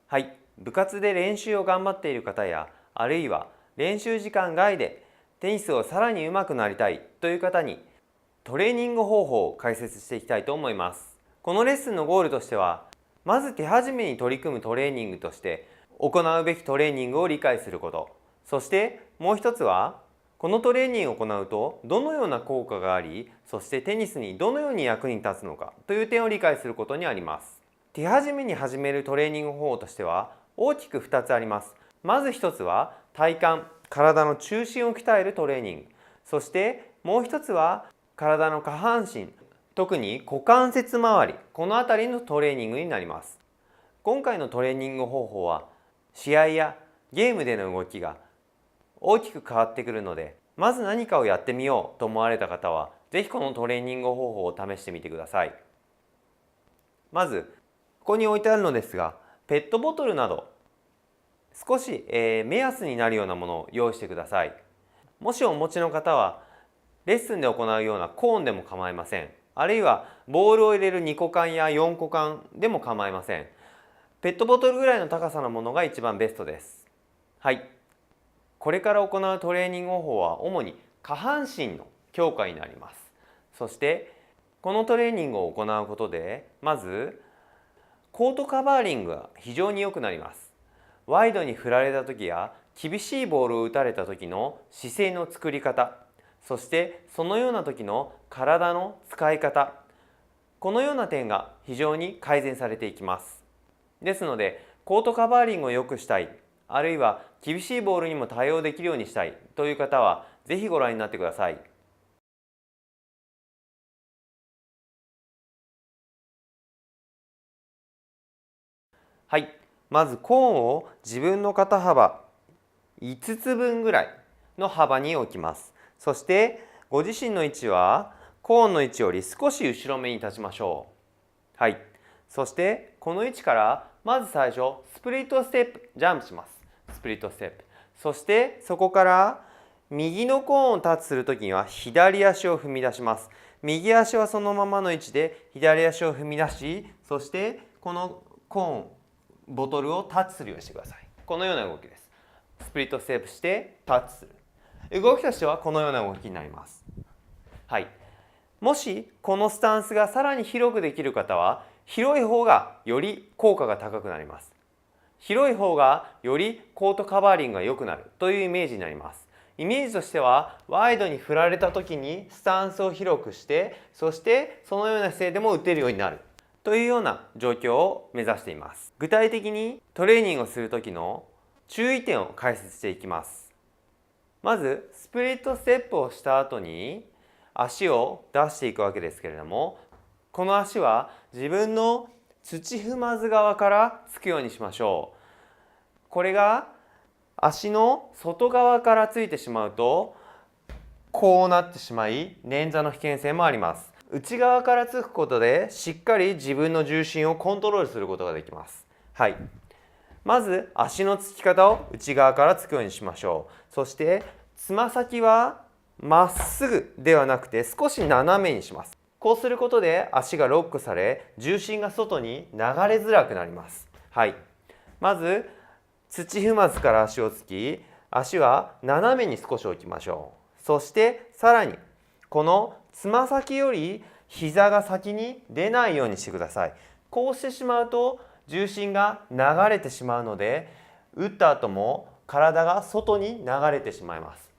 はい、部活で練習を頑張っている方や、あるいは練習時間外でテニスをさらに上手くなりたいという方にトレーニング方法を解説していきたいと思います。このレッスンのゴールとしては、まず手始めに取り組むトレーニングとして行うべきトレーニングを理解すること、そしてもう一つはこのトレーニングを行うとどのような効果があり、そしてテニスにどのように役に立つのかという点を理解することにあります。手始めに始めるトレーニング方法としては大きく2つあります。まず1つは体幹、体の中心を鍛えるトレーニング。そしてもう1つは体の下半身、特に股関節周り、この辺りのトレーニングになります。今回のトレーニング方法は試合やゲームでの動きが大きく変わってくるので、まず何かをやってみようと思われた方はぜひこのトレーニング方法を試してみてください。まずここに置いてあるのですが、ペットボトルなど少し、目安になるようなものを用意してください。もしお持ちの方はレッスンで行うようなコーンでも構いません。あるいはボールを入れる2個缶や4個缶でも構いません。ペットボトルぐらいの高さのものが一番ベストです。はい。これから行うトレーニング方法は主に下半身の強化になります。そしてこのトレーニングを行うことで、まずコートカバーリングが非常に良くなります。ワイドに振られた時や厳しいボールを打たれた時の姿勢の作り方、そしてそのような時の体の使い方、このような点が非常に改善されていきます。ですのでコートカバーリングを良くしたい、あるいは厳しいボールにも対応できるようにしたいという方はぜひご覧になってください。はい、まずコーンを自分の肩幅5つ分ぐらいの幅に置きます。そしてご自身の位置はコーンの位置より少し後ろ目に立ちましょう。はい。そしてこの位置からまず最初スプリットステップ、ジャンプします。スプリットステップ。そしてそこから右のコーンをタッチするときには左足を踏み出します。右足はそのままの位置で左足を踏み出し、そしてこのコーン、ボトルをタッチするようにしてください。このような動きです。スプリットステップしてタッチする。動きとしてはこのような動きになります。はい。もしこのスタンスがさらに広くできる方は、広い方がより効果が高くなります。広い方がよりコートカバーリングが良くなるというイメージになります。イメージとしてはワイドに振られた時にスタンスを広くして、そしてそのような姿勢でも打てるようになるというような状況を目指しています。具体的にトレーニングをする時の注意点を解説していきます。まずスプリットステップをした後に足を出していくわけですけれども、この足は自分の土踏まず側からつくようにしましょう。これが足の外側からついてしまうとこうなってしまい捻挫の危険性もあります。内側からつくことでしっかり自分の重心をコントロールすることができます。はい。まず足のつき方を内側からつくようにしましょう。そしてつま先はまっすぐではなくて少し斜めにします。こうすることで足がロックされ重心が外に流れづらくなります。はい。まず土踏まずから足をつき、足は斜めに少し置きましょう。そしてさらにこのつま先より膝が先に出ないようにしてください。こうしてしまうと重心が流れてしまうので、打った後も体が外に流れてしまいます。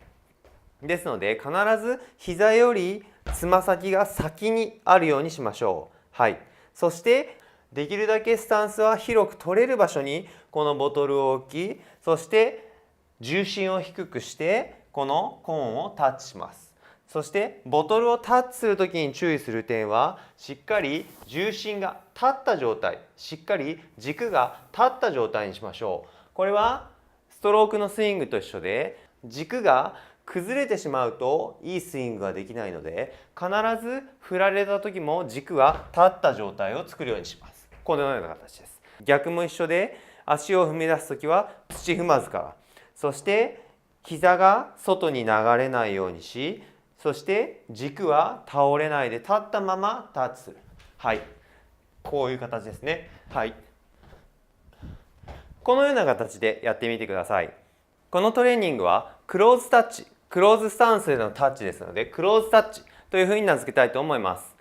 ですので必ず膝よりつま先が先にあるようにしましょう。はい。そしてできるだけスタンスは広く取れる場所にこのボトルを置き、そして重心を低くしてこのコーンをタッチします。そしてボトルをタッチするときに注意する点は、しっかり重心が立った状態、しっかり軸が立った状態にしましょう。これはストロークのスイングと一緒で、軸が崩れてしまうといいスイングができないので、必ず振られた時も軸は立った状態を作るようにします。このような形です。逆も一緒で、足を踏み出す時は土踏まずから、そして膝が外に流れないようにし、そして軸は倒れないで立ったままタッチする。はい。こういう形ですね。はい。このような形でやってみてください。このトレーニングはクローズタッチ、クローズスタンスでのタッチですので、クローズタッチというふうに名付けたいと思います。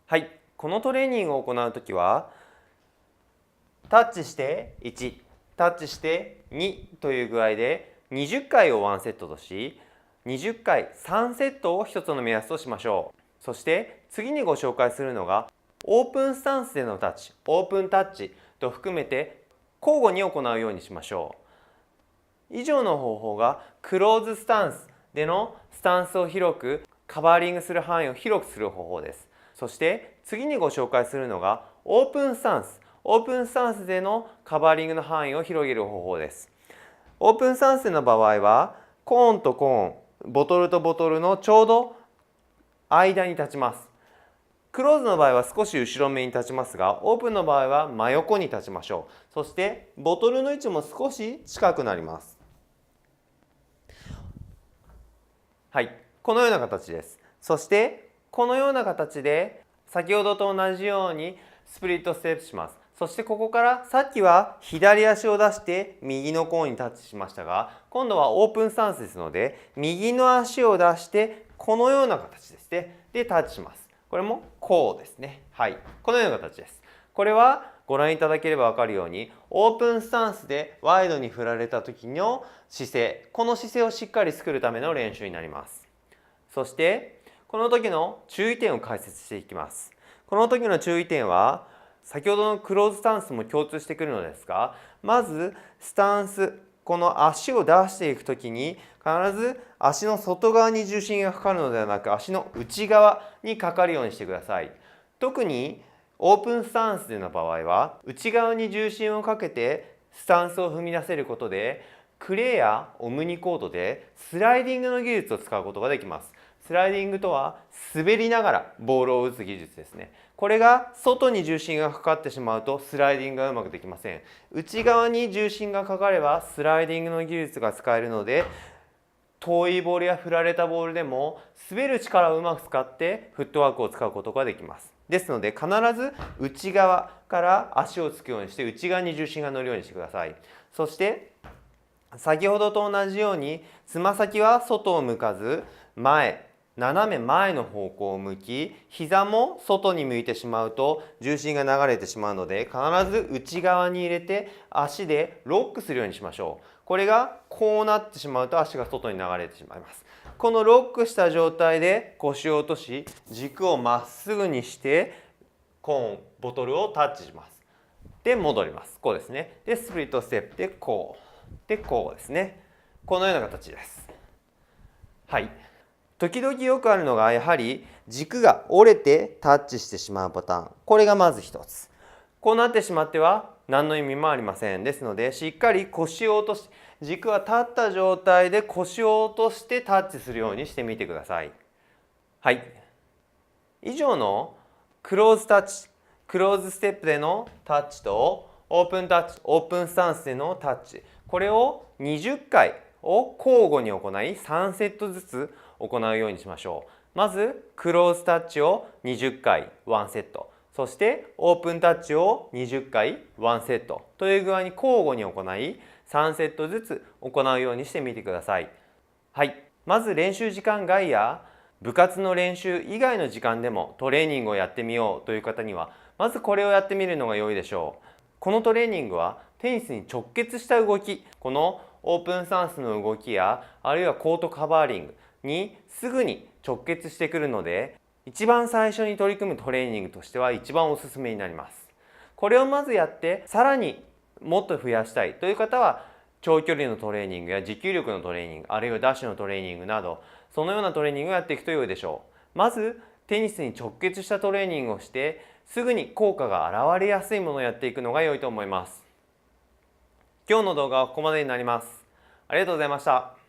はい、このトレーニングを行うときは、タッチして1、タッチして2という具合で20回を1セットとし、20回3セットを1つの目安としましょう。そして次にご紹介するのがオープンスタンスでのタッチ、オープンタッチと含めて交互に行うようにしましょう。以上の方法がクローズスタンスでのスタンスを広く、カバーリングする範囲を広くする方法です。そして次にご紹介するのがオープンスタンス、オープンスタンスでのカバーリングの範囲を広げる方法です。オープンスタンスの場合はコーンとコーン、ボトルとボトルのちょうど間に立ちます。クローズの場合は少し後ろ目に立ちますが、オープンの場合は真横に立ちましょう。そしてボトルの位置も少し近くなります。はい、このような形です。そしてこのような形で先ほどと同じようにスプリットステップします。そしてここからさっきは左足を出して右のコーンにタッチしましたが、今度はオープンスタンスですので右の足を出してこのような形ですね。でタッチします。これもこうですね。はい、このような形です。これはご覧いただければ分かるようにオープンスタンスでワイドに振られた時の姿勢、この姿勢をしっかり作るための練習になります。そしてこの時の注意点を解説していきます。この時の注意点は先ほどのクローズスタンスも共通してくるのですが、まずスタンス、この足を出していく時に必ず足の外側に重心がかかるのではなく、足の内側にかかるようにしてください。特にオープンスタンスでの場合は内側に重心をかけてスタンスを踏み出せることで、クレーやオムニコードでスライディングの技術を使うことができます。スライディングとは滑りながらボールを打つ技術ですね。これが外に重心がかかってしまうとスライディングがうまくできません。内側に重心がかかればスライディングの技術が使えるので、遠いボールや振られたボールでも滑る力をうまく使ってフットワークを使うことができます。ですので必ず内側から足をつくようにして内側に重心が乗るようにしてください。そして先ほどと同じようにつま先は外を向かず前、斜め前の方向を向き、膝も外に向いてしまうと重心が流れてしまうので、必ず内側に入れて足でロックするようにしましょう。これがこうなってしまうと足が外に流れてしまいます。このロックした状態で腰を落とし、軸をまっすぐにしてコーン、ボトルをタッチします。で戻ります。こうですね。でスプリットステップでこうでこうですね。このような形です。はい。時々よくあるのがやはり軸が折れてタッチしてしまうパターン。これがまず一つ。こうなってしまっては何の意味もありません。ですのでしっかり腰を落とし、軸は立った状態で腰を落としてタッチするようにしてみてください。はい。以上のクローズタッチ、クローズステップでのタッチとオープンタッチ、オープンスタンスでのタッチ。これを20回を交互に行い3セットずつ行うようにしましょう。まずクローズタッチを20回1セット、そしてオープンタッチを20回1セットという具合に交互に行い3セットずつ行うようにしてみてください。はい、まず練習時間外や部活の練習以外の時間でもトレーニングをやってみようという方にはまずこれをやってみるのが良いでしょう。このトレーニングはテニスに直結した動き、このオープンスタンスの動きやあるいはコートカバーリングにすぐに直結してくるので、一番最初に取り組むトレーニングとしては一番おすすめになります。これをまずやってさらにもっと増やしたいという方は長距離のトレーニングや持久力のトレーニング、あるいはダッシュのトレーニングなどそのようなトレーニングをやっていくと良いでしょう。まずテニスに直結したトレーニングをしてすぐに効果が現れやすいものをやっていくのが良いと思います。今日の動画はここまでになります。ありがとうございました。